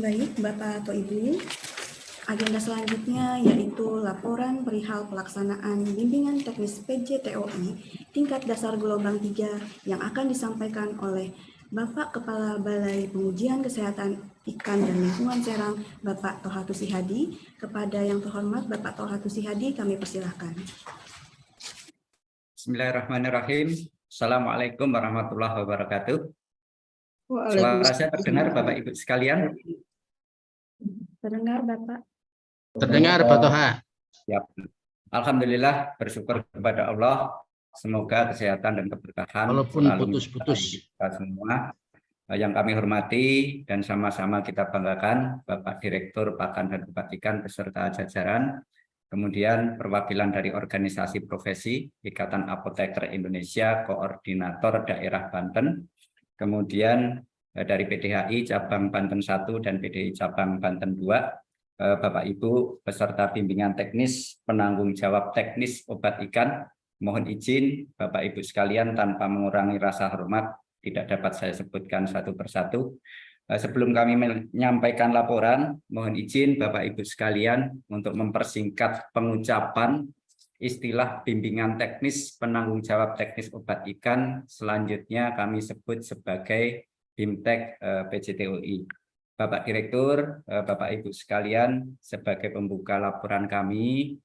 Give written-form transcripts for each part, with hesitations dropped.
Baik, Bapak atau Ibu, agenda selanjutnya yaitu laporan perihal pelaksanaan bimbingan teknis PJTOI tingkat dasar gelombang 3 yang akan disampaikan oleh Bapak Kepala Balai Pengujian Kesehatan Ikan dan Lingkungan Serang, Bapak Toha Tusihadi. Kepada yang terhormat Bapak Toha Tusihadi, kami persilahkan. Bismillahirrahmanirrahim. Assalamualaikum warahmatullahi wabarakatuh. Suara saya terdengar Bapak Ibu sekalian? Terdengar Bapak? Terdengar Pak Toha. Siap. Alhamdulillah, bersyukur kepada Allah. Semoga kesehatan dan keberkahan Walaupun selalu putus-putus. kita semua. Yang kami hormati dan sama-sama kita banggakan Bapak Direktur Pakan dan Obat Ikan beserta jajaran, kemudian perwakilan dari organisasi profesi Ikatan Apoteker Indonesia, Koordinator Daerah Banten, kemudian dari PDHI Cabang Banten 1 dan PDI Cabang Banten 2, Bapak Ibu peserta bimbingan teknis penanggung jawab teknis obat ikan, mohon izin Bapak Ibu sekalian tanpa mengurangi rasa hormat tidak dapat saya sebutkan satu persatu. Sebelum kami menyampaikan laporan, mohon izin Bapak Ibu sekalian untuk mempersingkat pengucapan istilah bimbingan teknis penanggung jawab teknis obat ikan, selanjutnya kami sebut sebagai BIMTEK PJTOI. Bapak Direktur, Bapak Ibu sekalian, sebagai pembuka laporan kami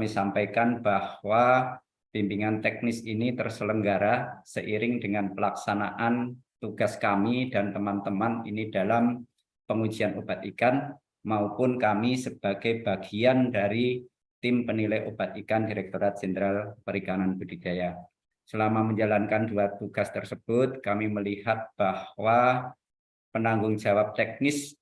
sampaikan bahwa bimbingan teknis ini terselenggara seiring dengan pelaksanaan tugas kami dan teman-teman ini dalam pengujian obat ikan maupun kami sebagai bagian dari tim penilai obat ikan Direktorat Jenderal Perikanan Budidaya. Selama menjalankan dua tugas tersebut, kami melihat bahwa penanggung jawab teknis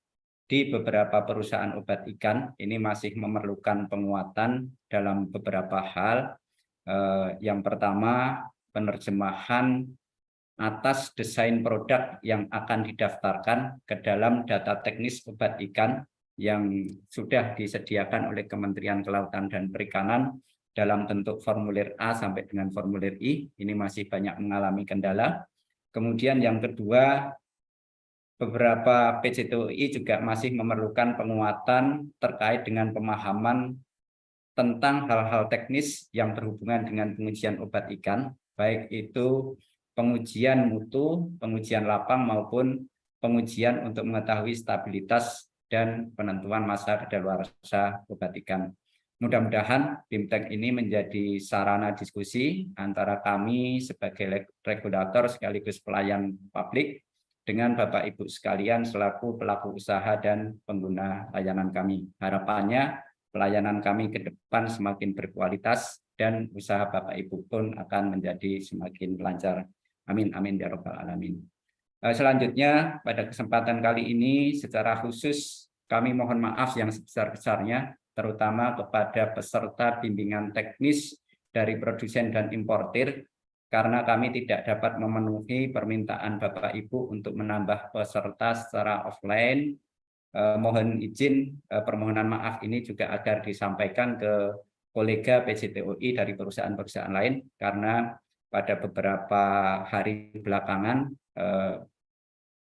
di beberapa perusahaan obat ikan ini masih memerlukan penguatan dalam beberapa hal. Yang pertama, penerjemahan atas desain produk yang akan didaftarkan ke dalam data teknis obat ikan yang sudah disediakan oleh Kementerian Kelautan dan Perikanan dalam bentuk formulir A sampai dengan formulir I, ini masih banyak mengalami kendala. Kemudian yang kedua, beberapa PJTOI juga masih memerlukan penguatan terkait dengan pemahaman tentang hal-hal teknis yang berhubungan dengan pengujian obat ikan, baik itu pengujian mutu, pengujian lapang maupun pengujian untuk mengetahui stabilitas dan penentuan masa kadaluarsa obat ikan. Mudah-mudahan BIMTEK ini menjadi sarana diskusi antara kami sebagai regulator sekaligus pelayan publik dengan Bapak Ibu sekalian selaku pelaku usaha dan pengguna layanan kami. Harapannya pelayanan kami ke depan semakin berkualitas dan usaha Bapak Ibu pun akan menjadi semakin lancar. Amin, amin, ya Rabbal Alamin. Selanjutnya, pada kesempatan kali ini secara khusus kami mohon maaf yang sebesar-besarnya, terutama kepada peserta bimbingan teknis dari produsen dan importir, karena kami tidak dapat memenuhi permintaan Bapak Ibu untuk menambah peserta secara offline. Mohon izin permohonan maaf ini juga agar disampaikan ke kolega PJTOI dari perusahaan-perusahaan lain, karena pada beberapa hari belakangan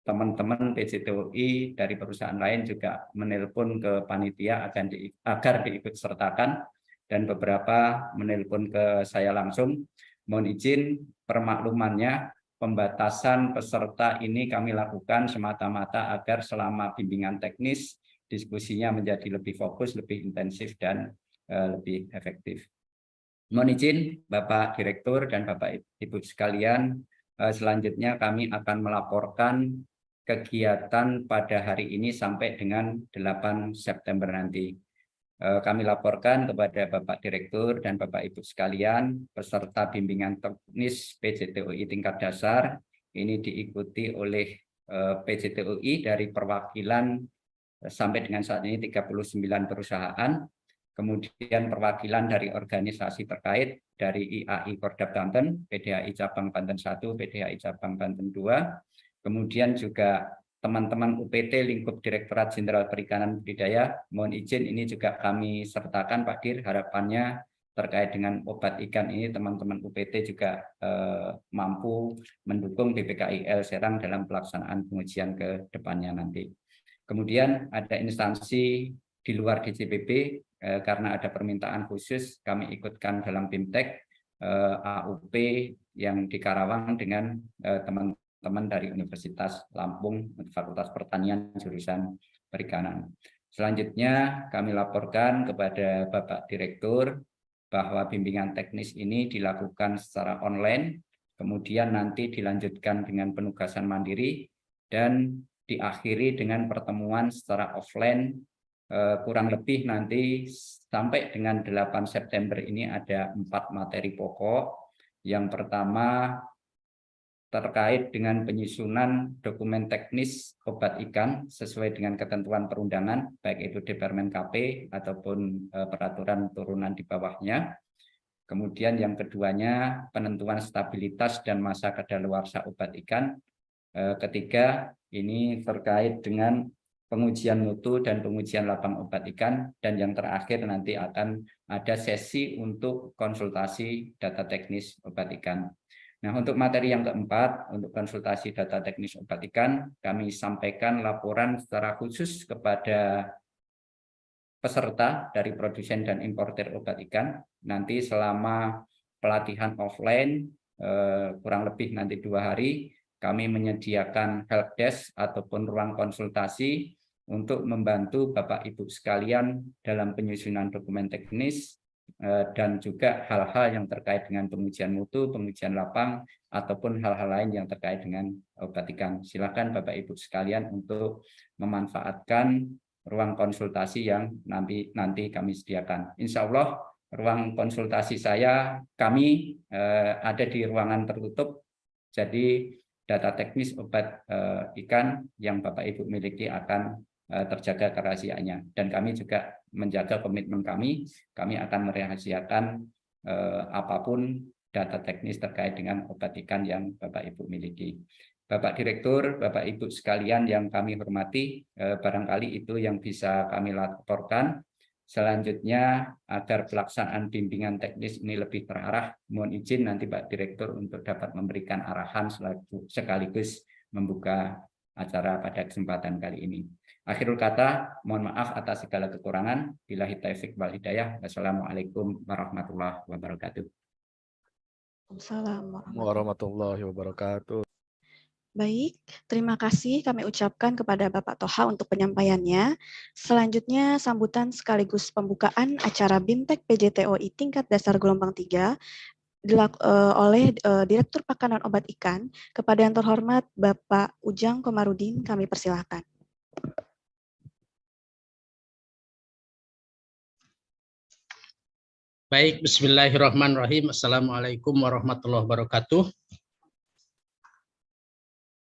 teman-teman PJTOI dari perusahaan lain juga menelpon ke panitia agar diikut sertakan, dan beberapa menelpon ke saya langsung. Mohon izin permaklumannya, pembatasan peserta ini kami lakukan semata-mata agar selama bimbingan teknis diskusinya menjadi lebih fokus, lebih intensif, dan lebih efektif. Mohon izin Bapak Direktur dan Bapak Ibu sekalian, selanjutnya kami akan melaporkan kegiatan pada hari ini sampai dengan 8 September nanti. Kami laporkan kepada Bapak Direktur dan Bapak Ibu sekalian, peserta bimbingan teknis PJTOI tingkat dasar ini diikuti oleh PJTOI dari perwakilan sampai dengan saat ini 39 perusahaan, kemudian perwakilan dari organisasi terkait dari IAI Pordap Banten, PDHI Cabang Banten 1, PDHI Cabang Banten 2, kemudian juga teman-teman UPT lingkup Direktorat Jenderal Perikanan Budidaya. Mohon izin ini juga kami sertakan Pak Dir, harapannya terkait dengan obat ikan ini teman-teman UPT juga mampu mendukung BPKIL Serang dalam pelaksanaan pengujian ke depannya nanti. Kemudian ada instansi di luar DCPB, karena ada permintaan khusus kami ikutkan dalam BIMTEK AUP yang di Karawang dengan teman-teman dari Universitas Lampung, Fakultas Pertanian jurusan Perikanan. Selanjutnya kami laporkan kepada Bapak Direktur bahwa bimbingan teknis ini dilakukan secara online, kemudian nanti dilanjutkan dengan penugasan mandiri, dan diakhiri dengan pertemuan secara offline kurang lebih nanti sampai dengan 8 September ini ada 4 materi pokok. Yang pertama terkait dengan penyusunan dokumen teknis obat ikan sesuai dengan ketentuan perundangan, baik itu Departemen KP ataupun peraturan turunan di bawahnya. Kemudian yang keduanya penentuan stabilitas dan masa kadaluarsa obat ikan. Ketiga ini terkait dengan pengujian mutu dan pengujian lapang obat ikan, dan yang terakhir nanti akan ada sesi untuk konsultasi data teknis obat ikan. Nah, untuk materi yang keempat, untuk konsultasi data teknis obat ikan, kami sampaikan laporan secara khusus kepada peserta dari produsen dan importer obat ikan. Nanti selama pelatihan offline kurang lebih nanti 2 hari, kami menyediakan helpdesk ataupun ruang konsultasi untuk membantu Bapak Ibu sekalian dalam penyusunan dokumen teknis dan juga hal-hal yang terkait dengan pengujian mutu, pengujian lapang, ataupun hal-hal lain yang terkait dengan obat ikan. Silakan Bapak Ibu sekalian untuk memanfaatkan ruang konsultasi yang nanti kami sediakan. Insya Allah ruang konsultasi kami ada di ruangan tertutup, jadi data teknis obat ikan yang Bapak Ibu miliki akan terjaga kerahasiaannya, dan kami juga menjaga komitmen kami akan merahasiakan apapun data teknis terkait dengan obat ikan yang Bapak Ibu miliki. Bapak Direktur, Bapak Ibu sekalian yang kami hormati, barangkali itu yang bisa kami laporkan. Selanjutnya, agar pelaksanaan bimbingan teknis ini lebih terarah, mohon izin nanti Pak Direktur untuk dapat memberikan arahan sekaligus membuka acara pada kesempatan kali ini. Akhirul kata, mohon maaf atas segala kekurangan. Billahi taufik wal hidayah. Wassalamualaikum warahmatullahi wabarakatuh. Assalamualaikum Warahmatullahi wabarakatuh. Baik, terima kasih kami ucapkan kepada Bapak Toha untuk penyampaiannya. Selanjutnya, sambutan sekaligus pembukaan acara BIMTEK PJTOI tingkat dasar gelombang 3 oleh Direktur Pakanan Obat Ikan. Kepada yang terhormat Bapak Ujang Komarudin, kami persilahkan. Baik, bismillahirrahmanirrahim. Assalamualaikum warahmatullahi wabarakatuh.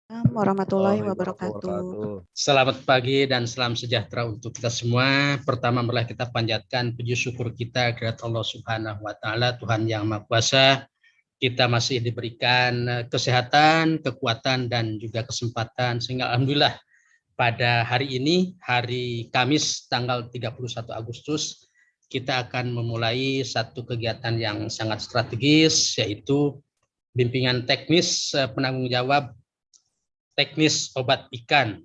Warahmatullahi wabarakatuh. Selamat pagi dan salam sejahtera untuk kita semua. Pertama, marilah kita panjatkan puji syukur kita kepada Allah Subhanahu wa taala, Tuhan yang Maha Kuasa. Kita masih diberikan kesehatan, kekuatan dan juga kesempatan sehingga alhamdulillah pada hari ini, hari Kamis tanggal 31 Agustus, kita akan memulai satu kegiatan yang sangat strategis, yaitu bimbingan teknis penanggung jawab teknis obat ikan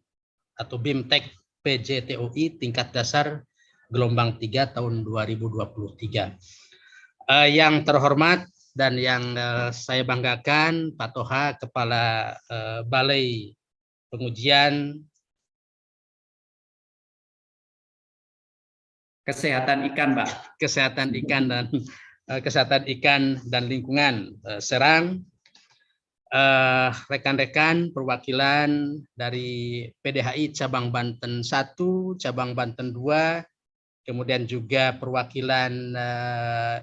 atau BIMTEK PJTOI tingkat dasar gelombang 3 tahun 2023. Yang terhormat dan yang saya banggakan, Pak Toha, Kepala Balai Pengujian Kesehatan ikan, Pak. Kesehatan ikan dan lingkungan Serang, rekan-rekan perwakilan dari PDHI cabang Banten 1, cabang Banten 2, kemudian juga perwakilan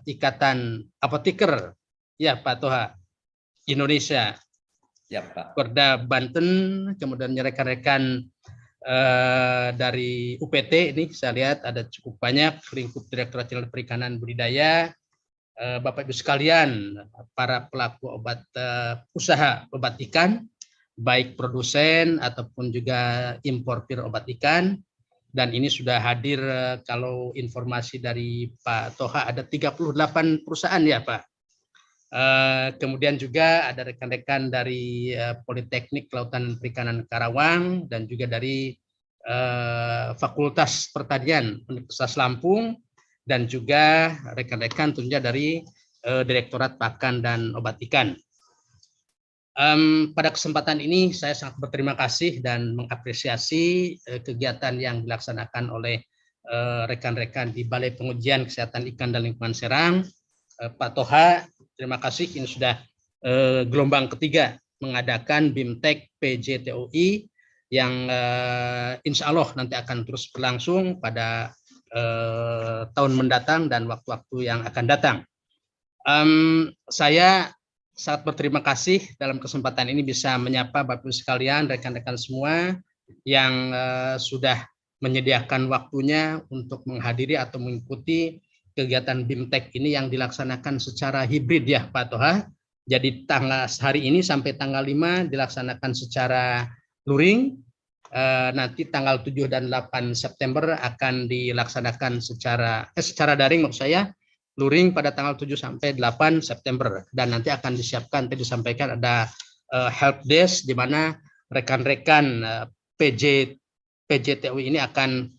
Ikatan Apoteker, ya Pak Toha, Indonesia, ya Pak. Perda Banten, kemudian rekan-rekan dari UPT ini saya lihat ada cukup banyak, lingkup Direktorat Jenderal Perikanan Budidaya, Bapak Ibu sekalian, para pelaku usaha obat ikan, baik produsen ataupun juga importir obat ikan, dan ini sudah hadir kalau informasi dari Pak Toha ada 38 perusahaan ya Pak. Kemudian juga ada rekan-rekan dari Politeknik Kelautan dan Perikanan Karawang dan juga dari Fakultas Pertanian Universitas Lampung, dan juga rekan-rekan tentunya dari Direktorat Pakan dan Obat Ikan. Pada kesempatan ini saya sangat berterima kasih dan mengapresiasi kegiatan yang dilaksanakan oleh rekan-rekan di Balai Pengujian Kesehatan Ikan dan Lingkungan Serang. Pak Toha, terima kasih, ini sudah gelombang ketiga mengadakan BIMTEK PJTOI yang insya Allah nanti akan terus berlangsung pada tahun mendatang dan waktu-waktu yang akan datang. Saya sangat berterima kasih dalam kesempatan ini bisa menyapa Bapak Ibu sekalian, rekan-rekan semua yang sudah menyediakan waktunya untuk menghadiri atau mengikuti kegiatan BIMTEK ini yang dilaksanakan secara hibrid ya Pak Toha. Jadi tanggal hari ini sampai tanggal 5 dilaksanakan secara luring. Nanti tanggal 7 dan 8 September akan dilaksanakan secara daring maksud saya, luring pada tanggal 7 sampai 8 September, dan nanti akan disiapkan, tadi disampaikan ada help desk di mana rekan-rekan PJTOI ini akan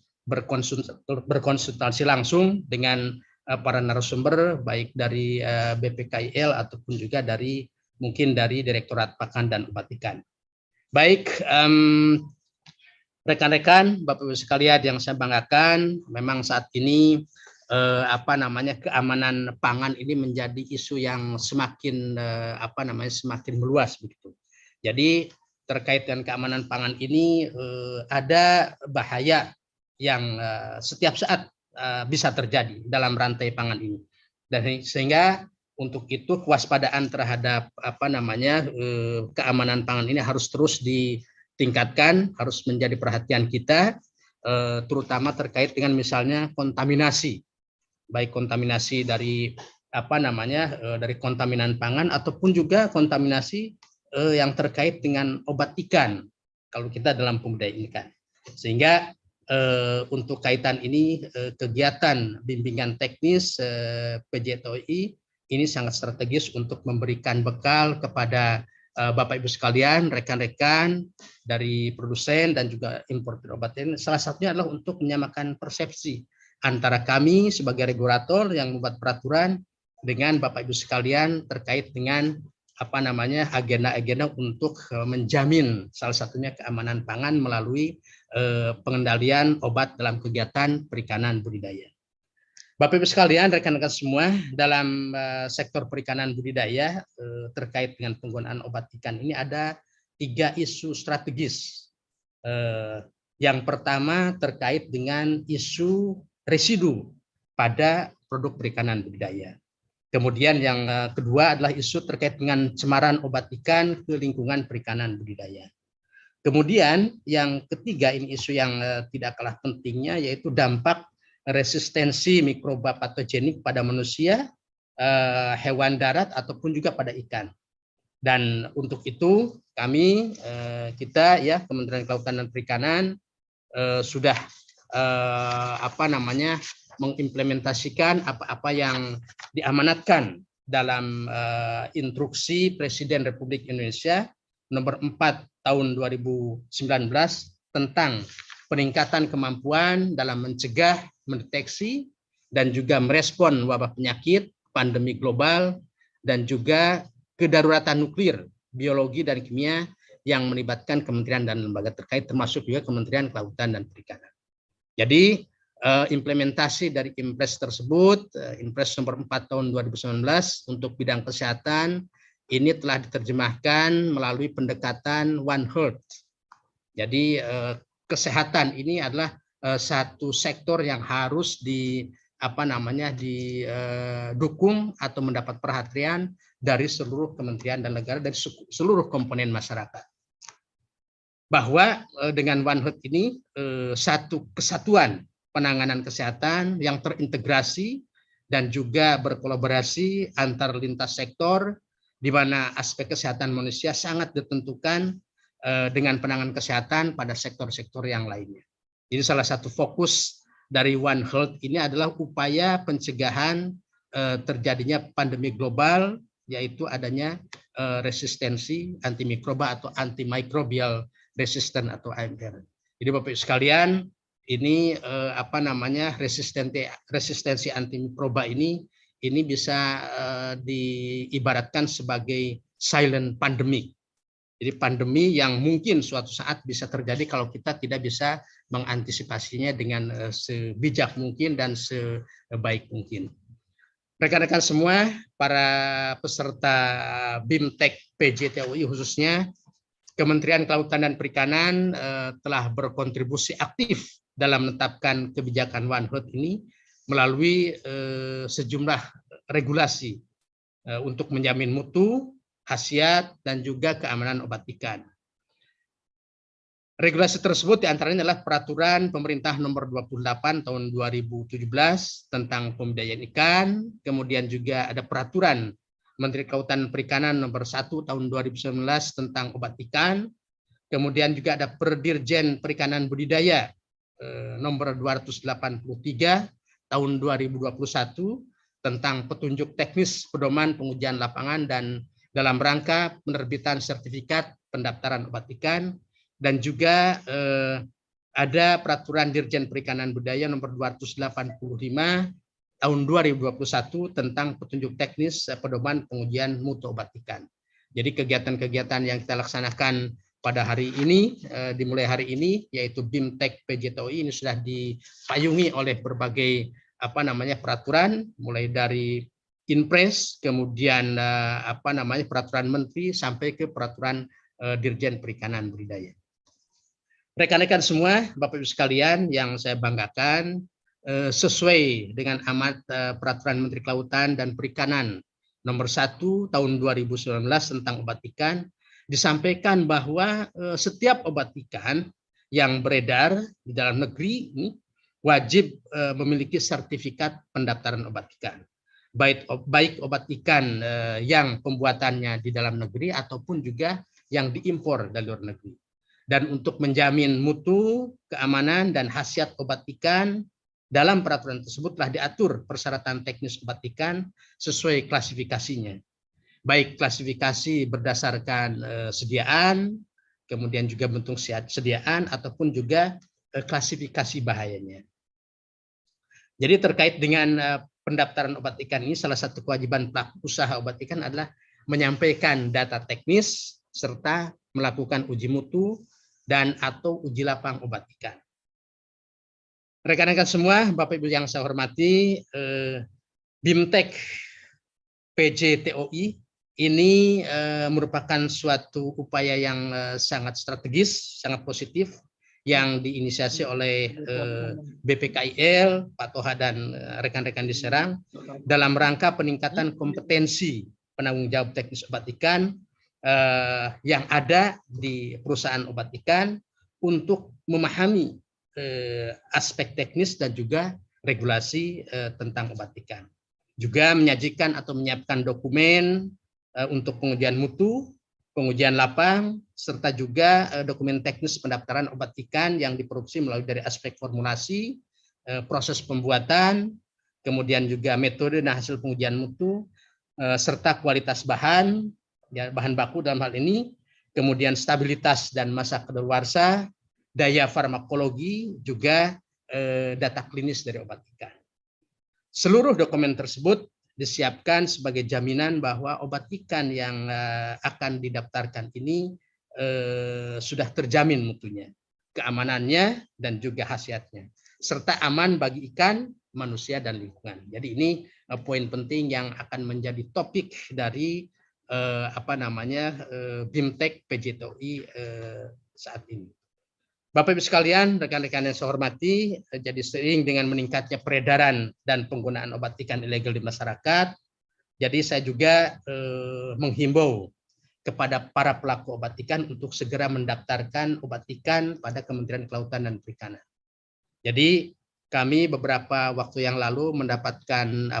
berkonsultasi langsung dengan para narasumber baik dari BPKIL ataupun juga dari mungkin dari Direktorat Pakan dan Obat Ikan. Baik, rekan-rekan, Bapak Ibu sekalian yang saya banggakan, memang saat ini keamanan pangan ini menjadi isu yang semakin semakin meluas begitu. Jadi terkait dengan keamanan pangan ini ada bahaya yang setiap saat bisa terjadi dalam rantai pangan ini. Dan sehingga untuk itu kewaspadaan terhadap keamanan pangan ini harus terus ditingkatkan, harus menjadi perhatian kita, terutama terkait dengan misalnya kontaminasi, baik kontaminasi dari dari kontaminan pangan ataupun juga kontaminasi yang terkait dengan obat ikan kalau kita dalam pembudidayaan ikan. Sehingga untuk kaitan ini kegiatan bimbingan teknis PJTOI ini sangat strategis untuk memberikan bekal kepada Bapak Ibu sekalian, rekan-rekan dari produsen dan juga importer obat ini. Salah satunya adalah untuk menyamakan persepsi antara kami sebagai regulator yang membuat peraturan dengan Bapak Ibu sekalian terkait dengan agenda-agenda untuk menjamin salah satunya keamanan pangan melalui pengendalian obat dalam kegiatan perikanan budidaya. Bapak Ibu sekalian, rekan-rekan semua, dalam sektor perikanan budidaya terkait dengan penggunaan obat ikan ini ada 3 isu strategis. Yang pertama terkait dengan isu residu pada produk perikanan budidaya. Kemudian yang kedua adalah isu terkait dengan cemaran obat ikan ke lingkungan perikanan budidaya. Kemudian yang ketiga, ini isu yang tidak kalah pentingnya, yaitu dampak resistensi mikroba patogenik pada manusia, hewan darat ataupun juga pada ikan. Dan untuk itu kami Kementerian Kelautan dan Perikanan sudah mengimplementasikan apa yang diamanatkan dalam instruksi Presiden Republik Indonesia nomor 4 tahun 2019 tentang peningkatan kemampuan dalam mencegah, mendeteksi, dan juga merespon wabah penyakit, pandemi global, dan juga kedaruratan nuklir, biologi, dan kimia yang melibatkan kementerian dan lembaga terkait, termasuk juga Kementerian Kelautan dan Perikanan. Jadi, implementasi dari Impres tersebut, Impres nomor 4 tahun 2019 untuk bidang kesehatan, ini telah diterjemahkan melalui pendekatan One Health. Jadi kesehatan ini adalah satu sektor yang harus didukung atau mendapat perhatian dari seluruh kementerian dan negara, dari seluruh komponen masyarakat. Bahwa dengan One Health ini satu kesatuan penanganan kesehatan yang terintegrasi dan juga berkolaborasi antar lintas sektor, di mana aspek kesehatan manusia sangat ditentukan dengan penanganan kesehatan pada sektor-sektor yang lainnya. Jadi salah satu fokus dari One Health ini adalah upaya pencegahan terjadinya pandemi global, yaitu adanya resistensi antimikroba atau antimicrobial resistant atau AMR. Jadi Bapak Ibu sekalian, ini resistensi antimikroba ini bisa diibaratkan sebagai silent pandemic. Jadi pandemi yang mungkin suatu saat bisa terjadi kalau kita tidak bisa mengantisipasinya dengan sebijak mungkin dan sebaik mungkin. Rekan-rekan semua, para peserta BIMTEK PJTOI khususnya, Kementerian Kelautan dan Perikanan telah berkontribusi aktif dalam menetapkan kebijakan One Health ini melalui sejumlah regulasi untuk menjamin mutu, khasiat, dan juga keamanan obat ikan. Regulasi tersebut diantaranya adalah Peraturan Pemerintah Nomor 28 Tahun 2017 tentang pembudidayaan ikan, kemudian juga ada Peraturan Menteri Kelautan dan Perikanan Nomor 1 Tahun 2019 tentang obat ikan, kemudian juga ada Perdirjen Perikanan Budidaya Nomor 283 Tahun 2021 tentang petunjuk teknis pedoman pengujian lapangan dan dalam rangka penerbitan sertifikat pendaftaran obat ikan, dan juga ada Peraturan Dirjen Perikanan Budaya Nomor 285 Tahun 2021 tentang petunjuk teknis pedoman pengujian mutu obat ikan. Jadi kegiatan-kegiatan yang kita laksanakan pada hari ini, dimulai hari ini, yaitu BIMTEK PJTOI ini sudah dipayungi oleh berbagai peraturan, mulai dari Inpres, kemudian peraturan menteri sampai ke peraturan Dirjen Perikanan Budidaya. Rekan-rekan semua, Bapak Ibu sekalian yang saya banggakan, sesuai dengan amat peraturan Menteri Kelautan dan Perikanan Nomor 1 Tahun 2019 tentang obat ikan, disampaikan bahwa setiap obat ikan yang beredar di dalam negeri ini wajib memiliki sertifikat pendaftaran obat ikan. Baik obat ikan yang pembuatannya di dalam negeri ataupun juga yang diimpor dari luar negeri. Dan untuk menjamin mutu, keamanan, dan khasiat obat ikan, dalam peraturan tersebut telah diatur persyaratan teknis obat ikan sesuai klasifikasinya. Baik klasifikasi berdasarkan sediaan, kemudian juga bentuk sediaan, ataupun juga klasifikasi bahayanya. Jadi terkait dengan pendaftaran obat ikan ini, salah satu kewajiban pelaku usaha obat ikan adalah menyampaikan data teknis serta melakukan uji mutu dan atau uji lapang obat ikan. Rekan-rekan semua, Bapak Ibu yang saya hormati, BIMTEK PJTOI ini merupakan suatu upaya yang sangat strategis, sangat positif, yang diinisiasi oleh BPKIL, Pak Toha dan rekan-rekan di Serang dalam rangka peningkatan kompetensi penanggung jawab teknis obat ikan yang ada di perusahaan obat ikan untuk memahami aspek teknis dan juga regulasi tentang obat ikan. Juga menyajikan atau menyiapkan dokumen untuk pengujian mutu, pengujian lapang, serta juga dokumen teknis pendaftaran obat ikan yang diproduksi melalui dari aspek formulasi, proses pembuatan, kemudian juga metode dan hasil pengujian mutu, serta kualitas bahan, bahan baku dalam hal ini, kemudian stabilitas dan masa kadaluarsa, daya farmakologi, juga data klinis dari obat ikan. Seluruh dokumen tersebut disiapkan sebagai jaminan bahwa obat ikan yang akan didaftarkan ini sudah terjamin mutunya, keamanannya, dan juga khasiatnya, serta aman bagi ikan, manusia, dan lingkungan. Jadi ini poin penting yang akan menjadi topik dari BIMTEK PJTOI saat ini. Bapak Ibu sekalian, rekan-rekan yang saya hormati, jadi seiring dengan meningkatnya peredaran dan penggunaan obat ikan ilegal di masyarakat, jadi saya juga menghimbau kepada para pelaku obat ikan untuk segera mendaftarkan obat ikan pada Kementerian Kelautan dan Perikanan. Jadi kami beberapa waktu yang lalu mendapatkan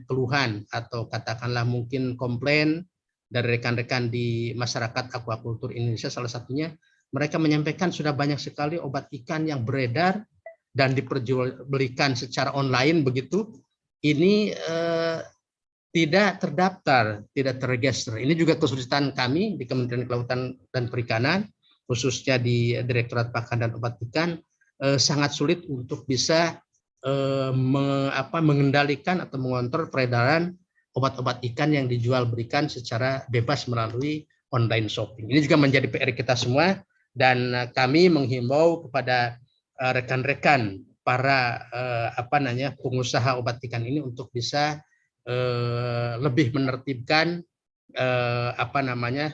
keluhan atau katakanlah mungkin komplain dari rekan-rekan di masyarakat akuakultur Indonesia, salah satunya mereka menyampaikan sudah banyak sekali obat ikan yang beredar dan diperjualbelikan secara online begitu. Ini tidak terdaftar, tidak terregister. Ini juga kesulitan kami di Kementerian Kelautan dan Perikanan khususnya di Direktorat Pakan dan Obat Ikan sangat sulit untuk bisa mengendalikan atau mengontrol peredaran obat-obat ikan yang dijual berikan secara bebas melalui online shopping. Ini juga menjadi PR kita semua, dan kami menghimbau kepada rekan-rekan para pengusaha obat ikan ini untuk bisa lebih menertibkan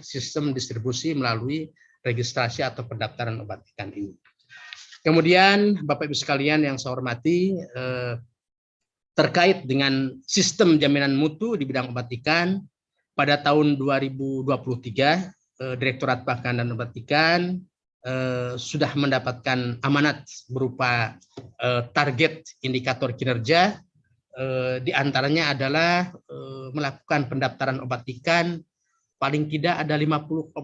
sistem distribusi melalui registrasi atau pendaftaran obat ikan ini. Kemudian Bapak Ibu sekalian yang saya hormati, terkait dengan sistem jaminan mutu di bidang obat ikan, pada tahun 2023 Direktorat Pakan dan Obat Ikan sudah mendapatkan amanat berupa target indikator kinerja, di antaranya adalah melakukan pendaftaran obat ikan. Paling tidak ada 50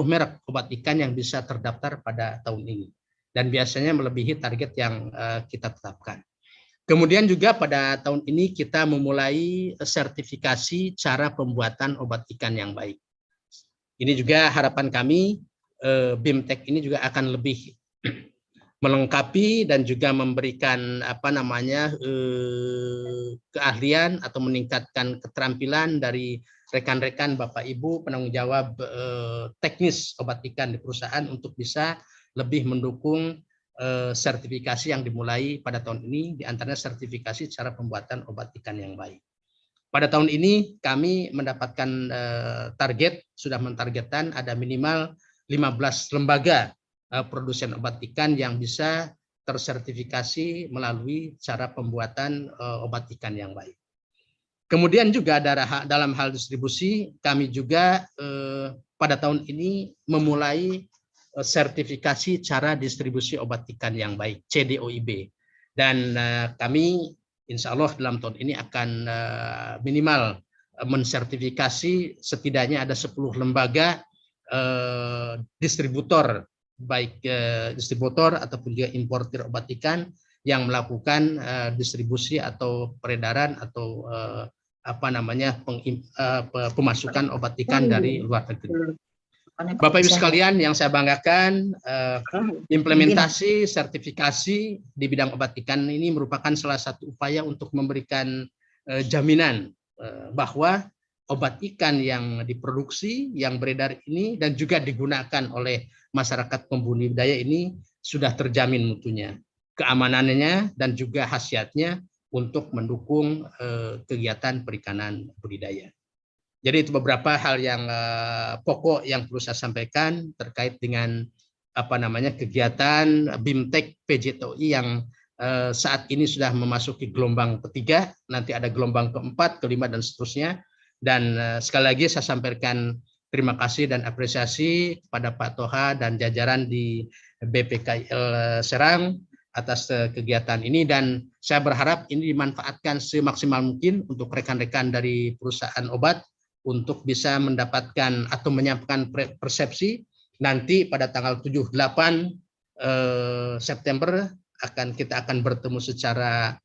merek obat ikan yang bisa terdaftar pada tahun ini, dan biasanya melebihi target yang kita tetapkan. Kemudian juga pada tahun ini kita memulai sertifikasi cara pembuatan obat ikan yang baik. Ini juga harapan kami, BIMTEK ini juga akan lebih melengkapi dan juga memberikan keahlian atau meningkatkan keterampilan dari rekan-rekan Bapak Ibu penanggung jawab teknis obat ikan di perusahaan untuk bisa lebih mendukung sertifikasi yang dimulai pada tahun ini, di antaranya sertifikasi cara pembuatan obat ikan yang baik. Pada tahun ini kami mendapatkan sudah mentargetkan ada minimal 15 lembaga produsen obat ikan yang bisa tersertifikasi melalui cara pembuatan obat ikan yang baik. Kemudian juga dalam hal distribusi, kami juga pada tahun ini memulai sertifikasi cara distribusi obat ikan yang baik, CDOIB. Dan kami insya Allah dalam tahun ini akan minimal mensertifikasi setidaknya ada 10 lembaga distributor, baik distributor ataupun juga importir obat ikan yang melakukan distribusi atau peredaran atau pemasukan obat ikan dari luar negeri. Bapak Ibu sekalian yang saya banggakan, implementasi sertifikasi di bidang obat ikan ini merupakan salah satu upaya untuk memberikan jaminan bahwa obat ikan yang diproduksi, yang beredar ini dan juga digunakan oleh masyarakat pembudidaya ini sudah terjamin mutunya, keamanannya dan juga khasiatnya untuk mendukung kegiatan perikanan budidaya. Jadi itu beberapa hal yang pokok yang perlu saya sampaikan terkait dengan kegiatan BIMTEK PJTOI yang saat ini sudah memasuki gelombang ketiga, nanti ada gelombang keempat, kelima dan seterusnya. Dan sekali lagi saya sampaikan terima kasih dan apresiasi kepada Pak Toha dan jajaran di BPKIL Serang atas kegiatan ini, dan saya berharap ini dimanfaatkan semaksimal mungkin untuk rekan-rekan dari perusahaan obat untuk bisa mendapatkan atau menyampaikan persepsi nanti pada tanggal 7-8 September kita akan bertemu secara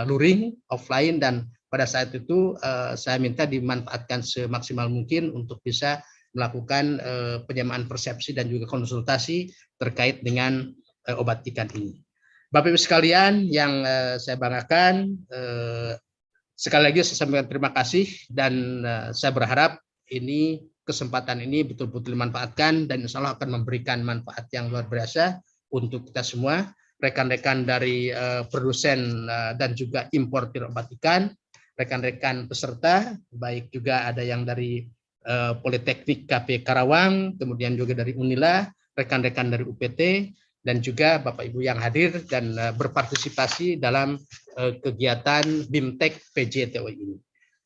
luring, offline, dan pada saat itu saya minta dimanfaatkan semaksimal mungkin untuk bisa melakukan penyamaan persepsi dan juga konsultasi terkait dengan obat ikan ini. Bapak Ibu sekalian yang saya banggakan, sekali lagi saya sampaikan terima kasih, dan saya berharap kesempatan ini betul-betul dimanfaatkan dan insya Allah akan memberikan manfaat yang luar biasa untuk kita semua, rekan-rekan dari produsen dan juga importir obat ikan, rekan-rekan peserta, baik juga ada yang dari Politeknik KP Karawang, kemudian juga dari Unila, rekan-rekan dari UPT, dan juga Bapak Ibu yang hadir dan berpartisipasi dalam kegiatan BIMTEK PJTOI ini.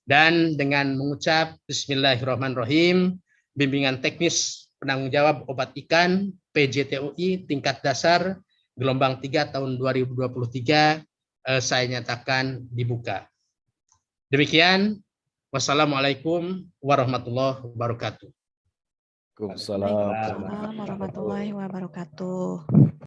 Dan dengan mengucap Bismillahirrahmanirrahim, bimbingan teknis penanggung jawab obat ikan PJTOI tingkat dasar gelombang 3 tahun 2023 saya nyatakan dibuka. Demikian, wassalamualaikum warahmatullahi wabarakatuh. Waalaikumsalam. Waalaikumsalam warahmatullahi wabarakatuh.